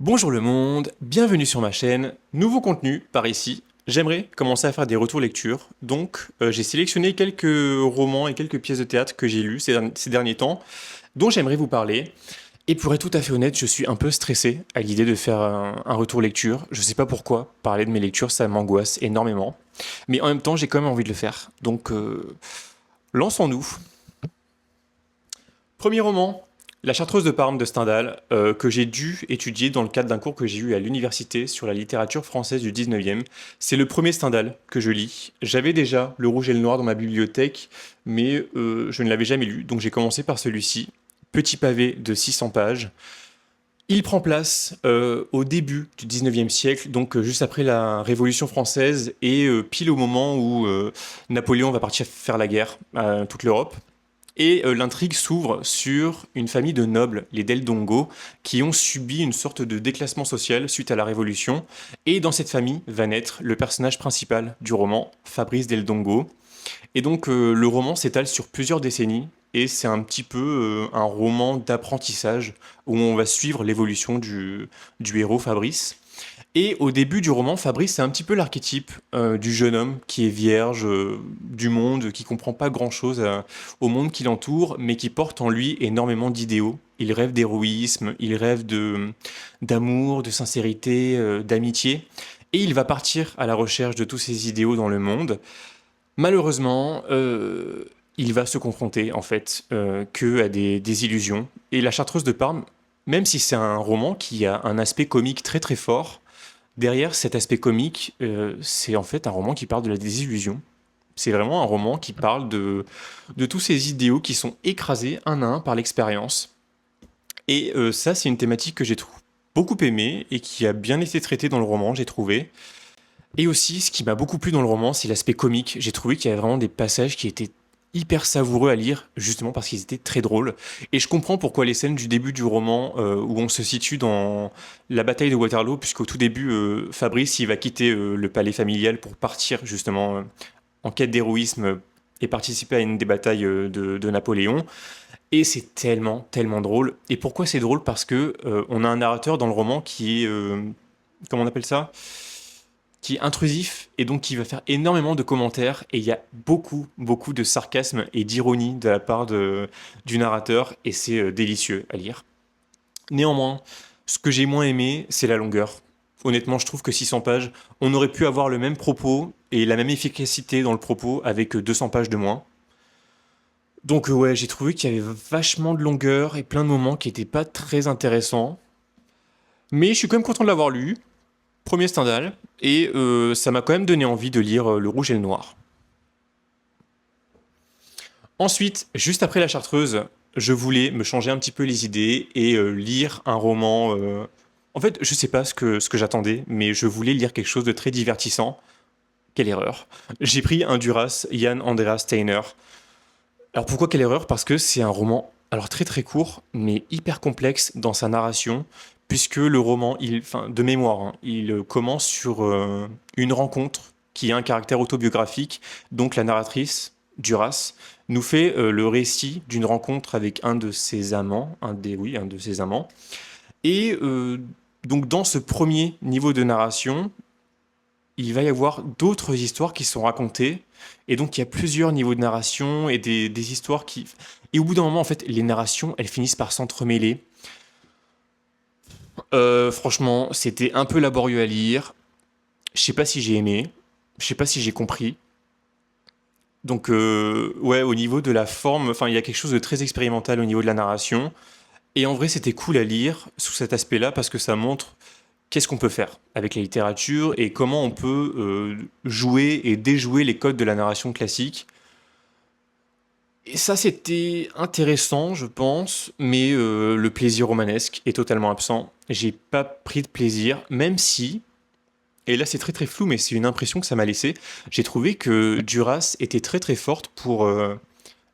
Bonjour le monde, bienvenue sur ma chaîne, nouveau contenu par ici. J'aimerais commencer à faire des retours lecture, donc j'ai sélectionné quelques romans et quelques pièces de théâtre que j'ai lues ces derniers temps, dont j'aimerais vous parler. Et pour être tout à fait honnête, je suis un peu stressé à l'idée de faire un retour lecture. Je sais pas pourquoi, parler de mes lectures, ça m'angoisse énormément. Mais en même temps, j'ai quand même envie de le faire. Donc, lançons-nous. Premier roman, La Chartreuse de Parme de Stendhal, que j'ai dû étudier dans le cadre d'un cours que j'ai eu à l'université sur la littérature française du 19e. C'est le premier Stendhal que je lis. J'avais déjà Le Rouge et le Noir dans ma bibliothèque, mais je ne l'avais jamais lu, donc j'ai commencé par celui-ci. Petit pavé de 600 pages. Il prend place au début du 19e siècle, donc juste après la Révolution française et pile au moment où Napoléon va partir faire la guerre à toute l'Europe. Et l'intrigue s'ouvre sur une famille de nobles, les Del Dongo, qui ont subi une sorte de déclassement social suite à la Révolution. Et dans cette famille va naître le personnage principal du roman, Fabrice Del Dongo. Et donc le roman s'étale sur plusieurs décennies, et c'est un petit peu un roman d'apprentissage, où on va suivre l'évolution du héros Fabrice. Et au début du roman, Fabrice, c'est un petit peu l'archétype du jeune homme qui est vierge du monde, qui comprend pas grand-chose au monde qui l'entoure, mais qui porte en lui énormément d'idéaux. Il rêve d'héroïsme, il rêve d'amour, de sincérité, d'amitié. Et il va partir à la recherche de tous ces idéaux dans le monde. Malheureusement, il va se confronter en fait que à des illusions. Et La Chartreuse de Parme, même si c'est un roman qui a un aspect comique très très fort, derrière cet aspect comique, c'est en fait un roman qui parle de la désillusion. C'est vraiment un roman qui parle de tous ces idéaux qui sont écrasés un à un par l'expérience. Et ça, c'est une thématique que j'ai beaucoup aimée et qui a bien été traitée dans le roman, j'ai trouvé. Et aussi, ce qui m'a beaucoup plu dans le roman, c'est l'aspect comique. J'ai trouvé qu'il y avait vraiment des passages qui étaient hyper savoureux à lire, justement parce qu'ils étaient très drôles. Et je comprends pourquoi les scènes du début du roman, où on se situe dans la bataille de Waterloo, puisqu'au tout début, Fabrice, il va quitter le palais familial pour partir justement en quête d'héroïsme et participer à une des batailles de Napoléon. Et c'est tellement, tellement drôle. Et pourquoi c'est drôle? Parce que on a un narrateur dans le roman qui est, comment on appelle ça? Qui est intrusif et donc qui va faire énormément de commentaires et il y a beaucoup, beaucoup de sarcasme et d'ironie de la part du narrateur et c'est délicieux à lire. Néanmoins, ce que j'ai moins aimé, c'est la longueur. Honnêtement, je trouve que 600 pages, on aurait pu avoir le même propos et la même efficacité dans le propos avec 200 pages de moins. Donc ouais, j'ai trouvé qu'il y avait vachement de longueur et plein de moments qui étaient pas très intéressants. Mais je suis quand même content de l'avoir lu. Premier Stendhal, et ça m'a quand même donné envie de lire Le Rouge et le Noir. Ensuite, juste après La Chartreuse, je voulais me changer un petit peu les idées et lire un roman. En fait, je sais pas ce que j'attendais, mais je voulais lire quelque chose de très divertissant. Quelle erreur. J'ai pris un Duras, Jan Andreas Steiner. Alors pourquoi quelle erreur? Parce que c'est un roman, alors très très court, mais hyper complexe dans sa narration, puisque le roman, enfin, de mémoire, hein, il commence sur une rencontre qui a un caractère autobiographique. Donc la narratrice, Duras, nous fait le récit d'une rencontre avec un de ses amants, oui, un de ses amants. Et donc dans ce premier niveau de narration, il va y avoir d'autres histoires qui sont racontées. Et donc, il y a plusieurs niveaux de narration et des histoires qui. Et au bout d'un moment, en fait, les narrations, elles finissent par s'entremêler. Franchement, c'était un peu laborieux à lire. Je sais pas si j'ai aimé. Je sais pas si j'ai compris. Donc, ouais, au niveau de la forme, enfin, il y a quelque chose de très expérimental au niveau de la narration. Et en vrai, c'était cool à lire sous cet aspect-là parce que ça montre qu'est-ce qu'on peut faire avec la littérature et comment on peut jouer et déjouer les codes de la narration classique. Et ça, c'était intéressant, je pense, mais le plaisir romanesque est totalement absent. J'ai pas pris de plaisir, même si, et là c'est très très flou, mais c'est une impression que ça m'a laissé, j'ai trouvé que Duras était très très forte pour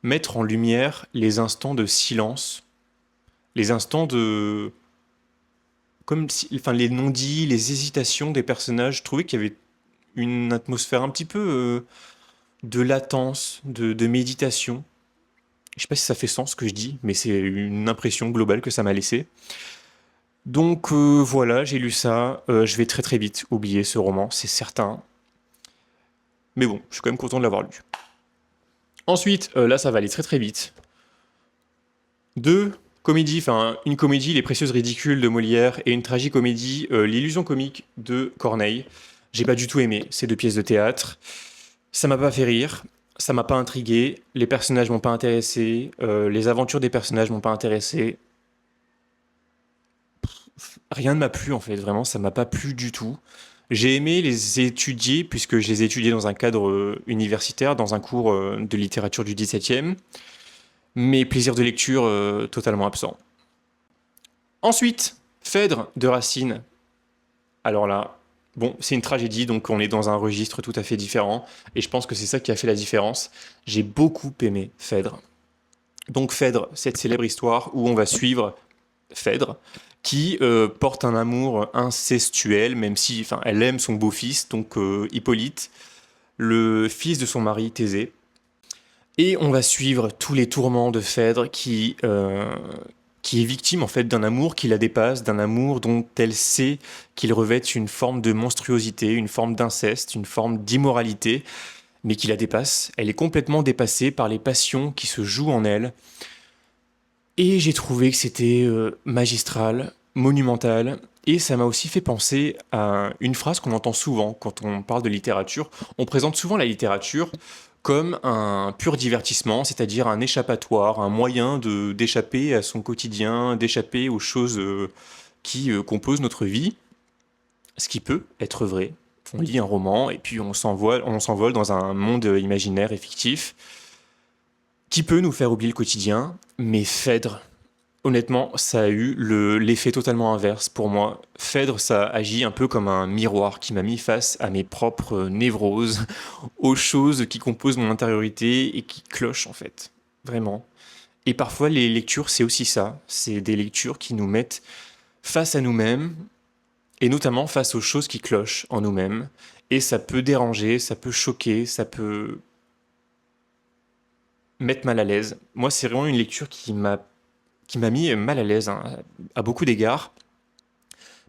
mettre en lumière les instants de silence, les instants de comme si, enfin, les non-dits, les hésitations des personnages. Je trouvais qu'il y avait une atmosphère un petit peu de latence, de méditation. Je sais pas si ça fait sens ce que je dis, mais c'est une impression globale que ça m'a laissé. Donc voilà, j'ai lu ça. Je vais très très vite oublier ce roman, c'est certain. Mais bon, je suis quand même content de l'avoir lu. Ensuite, là ça va aller très très vite. Deux comédies, enfin une comédie, Les Précieuses Ridicules de Molière, et une tragicomédie, L'Illusion comique de Corneille. J'ai pas du tout aimé ces deux pièces de théâtre. Ça m'a pas fait rire, ça m'a pas intrigué, les personnages m'ont pas intéressé, les aventures des personnages m'ont pas intéressé. Rien ne m'a plu en fait, vraiment, ça m'a pas plu du tout. J'ai aimé les étudier puisque je les ai étudiés dans un cadre universitaire, dans un cours de littérature du 17e, mais plaisir de lecture totalement absent. Ensuite, Phèdre de Racine. Alors là, bon, c'est une tragédie, donc on est dans un registre tout à fait différent, et je pense que c'est ça qui a fait la différence. J'ai beaucoup aimé Phèdre. Donc Phèdre, cette célèbre histoire où on va suivre Phèdre, qui porte un amour incestuel, même si enfin, elle aime son beau-fils, donc Hippolyte, le fils de son mari Thésée. Et on va suivre tous les tourments de Phèdre qui est victime en fait d'un amour qui la dépasse, d'un amour dont elle sait qu'il revêt une forme de monstruosité, une forme d'inceste, une forme d'immoralité, mais qui la dépasse. Elle est complètement dépassée par les passions qui se jouent en elle. Et j'ai trouvé que c'était magistral, monumental, et ça m'a aussi fait penser à une phrase qu'on entend souvent quand on parle de littérature. On présente souvent la littérature comme un pur divertissement, c'est-à-dire un échappatoire, un moyen de d'échapper à son quotidien, d'échapper aux choses qui composent notre vie, ce qui peut être vrai. On lit un roman et puis on s'envole dans un monde imaginaire et fictif qui peut nous faire oublier le quotidien, mais Phèdre, honnêtement, ça a eu l'effet totalement inverse pour moi. Phèdre, ça agit un peu comme un miroir qui m'a mis face à mes propres névroses, aux choses qui composent mon intériorité et qui clochent en fait. Vraiment. Et parfois, les lectures, c'est aussi ça. C'est des lectures qui nous mettent face à nous-mêmes et notamment face aux choses qui clochent en nous-mêmes. Et ça peut déranger, ça peut choquer, ça peut mettre mal à l'aise. Moi, c'est vraiment une lecture qui m'a mis mal à l'aise hein, à beaucoup d'égards.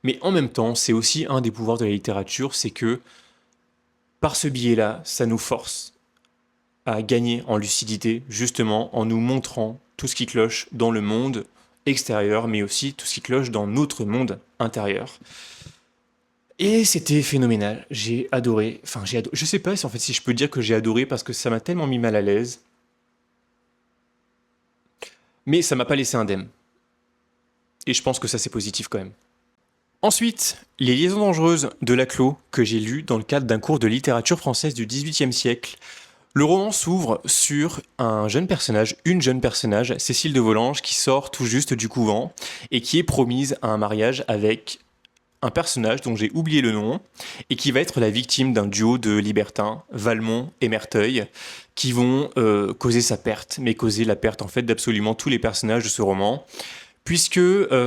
Mais en même temps, c'est aussi un des pouvoirs de la littérature, c'est que par ce biais-là, ça nous force à gagner en lucidité, justement en nous montrant tout ce qui cloche dans le monde extérieur, mais aussi tout ce qui cloche dans notre monde intérieur. Et c'était phénoménal, j'ai adoré, enfin j'ai adoré, je sais pas si en fait si je peux dire que j'ai adoré parce que ça m'a tellement mis mal à l'aise, mais ça m'a pas laissé indemne. Et je pense que ça c'est positif quand même. Ensuite, Les Liaisons dangereuses de Laclos, que j'ai lu dans le cadre d'un cours de littérature française du XVIIIe siècle. Le roman s'ouvre sur un jeune personnage, une jeune personnage, Cécile de Volanges, qui sort tout juste du couvent et qui est promise à un mariage avec un personnage dont j'ai oublié le nom et qui va être la victime d'un duo de libertins, Valmont et Merteuil, qui vont causer sa perte, mais causer la perte en fait d'absolument tous les personnages de ce roman puisque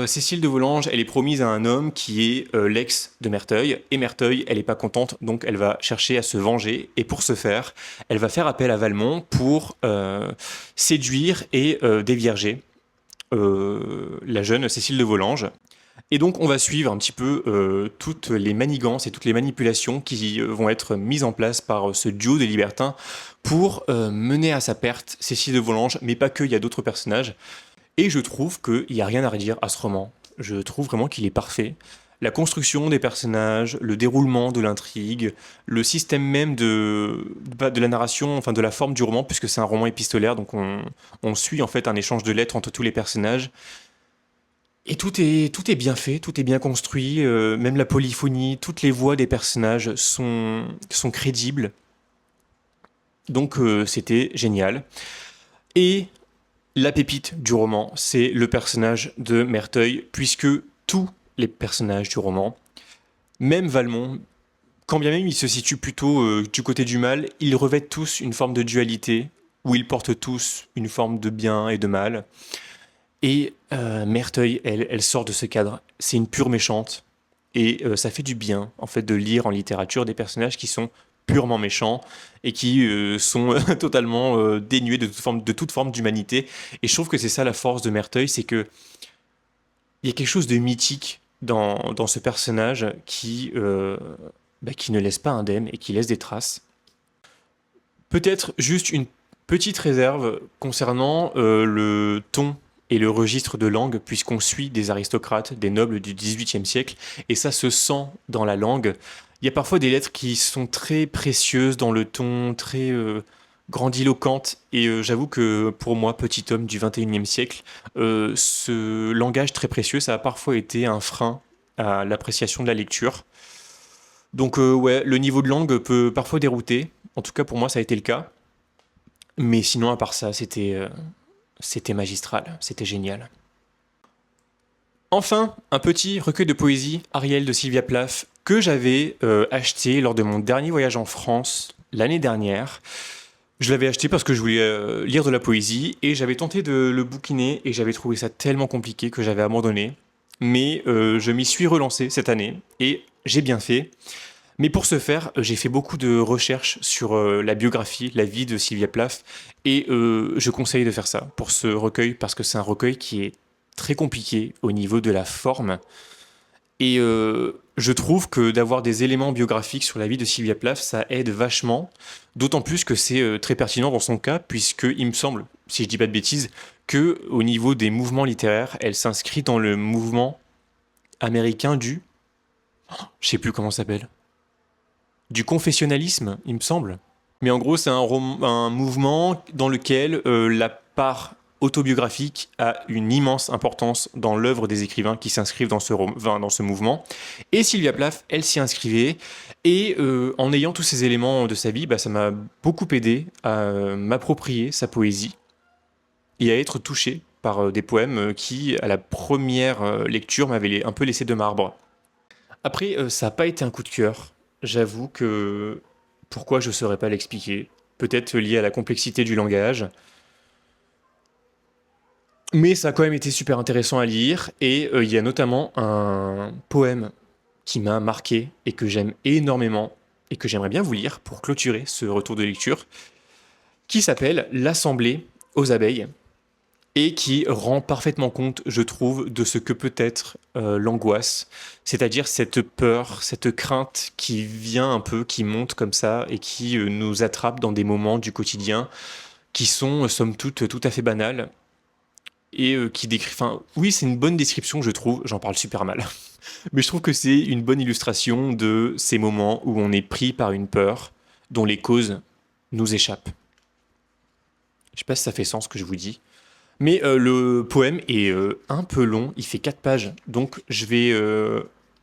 Cécile de Volanges, elle est promise à un homme qui est l'ex de Merteuil, et Merteuil, elle n'est pas contente, donc elle va chercher à se venger, et pour ce faire, elle va faire appel à Valmont pour séduire et dévierger la jeune Cécile de Volanges. Et donc on va suivre un petit peu toutes les manigances et toutes les manipulations qui vont être mises en place par ce duo de libertins pour mener à sa perte Cécile de Volanges, mais pas que, il y a d'autres personnages. Et je trouve qu'il n'y a rien à redire à ce roman. Je trouve vraiment qu'il est parfait. La construction des personnages, le déroulement de l'intrigue, le système même de la narration, enfin de la forme du roman, puisque c'est un roman épistolaire, donc on suit en fait un échange de lettres entre tous les personnages. Et tout est bien fait, tout est bien construit, même la polyphonie, toutes les voix des personnages sont crédibles. Donc c'était génial. Et la pépite du roman, c'est le personnage de Merteuil, puisque tous les personnages du roman, même Valmont, quand bien même il se situe plutôt du côté du mal, ils revêtent tous une forme de dualité, où ils portent tous une forme de bien et de mal. Et Merteuil, elle sort de ce cadre. C'est une pure méchante. Et ça fait du bien, en fait, de lire en littérature des personnages qui sont purement méchants et qui sont totalement dénués de toute forme d'humanité. Et je trouve que c'est ça la force de Merteuil, c'est que Il y a quelque chose de mythique dans ce personnage qui ne laisse pas indemne et qui laisse des traces. Peut-être juste une petite réserve concernant le ton et le registre de langue, puisqu'on suit des aristocrates, des nobles du XVIIIe siècle, et ça se sent dans la langue. Il y a parfois des lettres qui sont très précieuses dans le ton, très grandiloquentes, et j'avoue que pour moi, petit homme du XXIe siècle, ce langage très précieux, ça a parfois été un frein à l'appréciation de la lecture. Donc ouais, le niveau de langue peut parfois dérouter. En tout cas, pour moi, ça a été le cas. Mais sinon, à part ça, c'était magistral, c'était génial. Enfin, un petit recueil de poésie, Ariel de Sylvia Plath, que j'avais acheté lors de mon dernier voyage en France l'année dernière. Je l'avais acheté parce que je voulais lire de la poésie et j'avais tenté de le bouquiner et j'avais trouvé ça tellement compliqué que j'avais abandonné. Mais je m'y suis relancé cette année et j'ai bien fait. Mais pour ce faire, j'ai fait beaucoup de recherches sur la biographie, la vie de Sylvia Plath, et je conseille de faire ça pour ce recueil parce que c'est un recueil qui est très compliqué au niveau de la forme. Et je trouve que d'avoir des éléments biographiques sur la vie de Sylvia Plath, ça aide vachement, d'autant plus que c'est très pertinent dans son cas, puisque il me semble, si je dis pas de bêtises, que au niveau des mouvements littéraires, elle s'inscrit dans le mouvement américain je sais plus comment ça s'appelle, du confessionnalisme, il me semble. Mais en gros, c'est un mouvement dans lequel la part autobiographique a une immense importance dans l'œuvre des écrivains qui s'inscrivent dans ce mouvement. Et Sylvia Plath, elle s'y inscrivait. Et en ayant tous ces éléments de sa vie, bah, ça m'a beaucoup aidé à m'approprier sa poésie et à être touché par des poèmes qui, à la première lecture, m'avaient un peu laissé de marbre. Après, ça n'a pas été un coup de cœur. J'avoue que pourquoi je ne saurais pas l'expliquer. Peut-être lié à la complexité du langage. Mais ça a quand même été super intéressant à lire. Et il y a notamment un poème qui m'a marqué et que j'aime énormément et que j'aimerais bien vous lire pour clôturer ce retour de lecture, qui s'appelle L'Assemblée aux abeilles et qui rend parfaitement compte, je trouve, de ce que peut être l'angoisse, c'est-à-dire cette peur, cette crainte qui vient un peu, qui monte comme ça et qui nous attrape dans des moments du quotidien qui sont, somme toute, tout à fait banals et qui décrit. Enfin, oui, c'est une bonne description, je trouve. J'en parle super mal, mais je trouve que c'est une bonne illustration de ces moments où on est pris par une peur dont les causes nous échappent. Je sais pas si ça fait sens ce que je vous dis. Mais le poème est un peu long, il fait 4 pages, donc je vais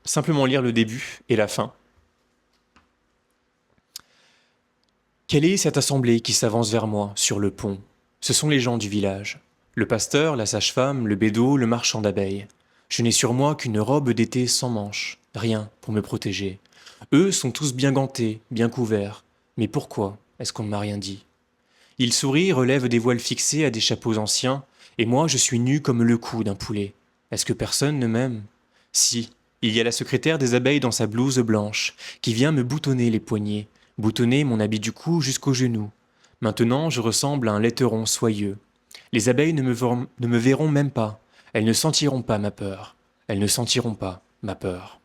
simplement lire le début et la fin. Quelle est cette assemblée qui s'avance vers moi sur le pont? Ce sont les gens du village. Le pasteur, la sage-femme, le bédot, le marchand d'abeilles. Je n'ai sur moi qu'une robe d'été sans manches, rien pour me protéger. Eux sont tous bien gantés, bien couverts. Mais pourquoi est-ce qu'on ne m'a rien dit? Ils sourient, relèvent des voiles fixés à des chapeaux anciens, et moi je suis nu comme le cou d'un poulet. Est-ce que personne ne m'aime? Si, il y a la secrétaire des abeilles dans sa blouse blanche, qui vient me boutonner les poignets, boutonner mon habit du cou jusqu'aux genoux. Maintenant je ressemble à un laiteron soyeux. Les abeilles ne me verront même pas, elles ne sentiront pas ma peur, elles ne sentiront pas ma peur.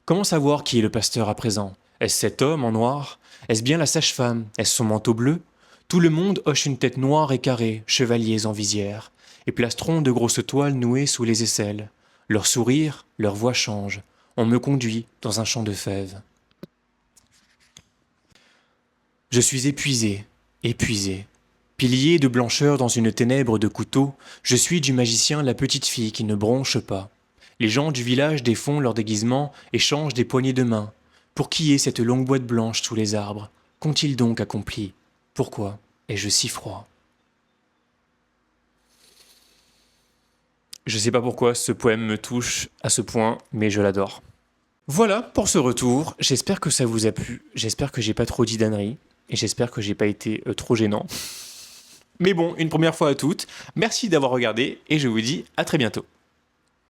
Comment savoir qui est le pasteur à présent? Est-ce cet homme en noir? Est-ce bien la sage-femme? Est-ce son manteau bleu? Tout le monde hoche une tête noire et carrée, chevaliers en visière, et plastront de grosses toiles nouées sous les aisselles. Leur sourire, leur voix change. On me conduit dans un champ de fèves. Je suis épuisé, épuisé. Pilier de blancheur dans une ténèbre de couteaux, je suis du magicien la petite fille qui ne bronche pas. Les gens du village défont leur déguisement et changent des poignées de main. Pour qui est cette longue boîte blanche sous les arbres? Qu'ont-ils donc accompli? Pourquoi ai-je si froid? Je sais pas pourquoi ce poème me touche à ce point, mais je l'adore. Voilà pour ce retour, j'espère que ça vous a plu, j'espère que j'ai pas trop dit d'âneries, et j'espère que j'ai pas été trop gênant. Mais bon, une première fois à toutes, merci d'avoir regardé, et je vous dis à très bientôt.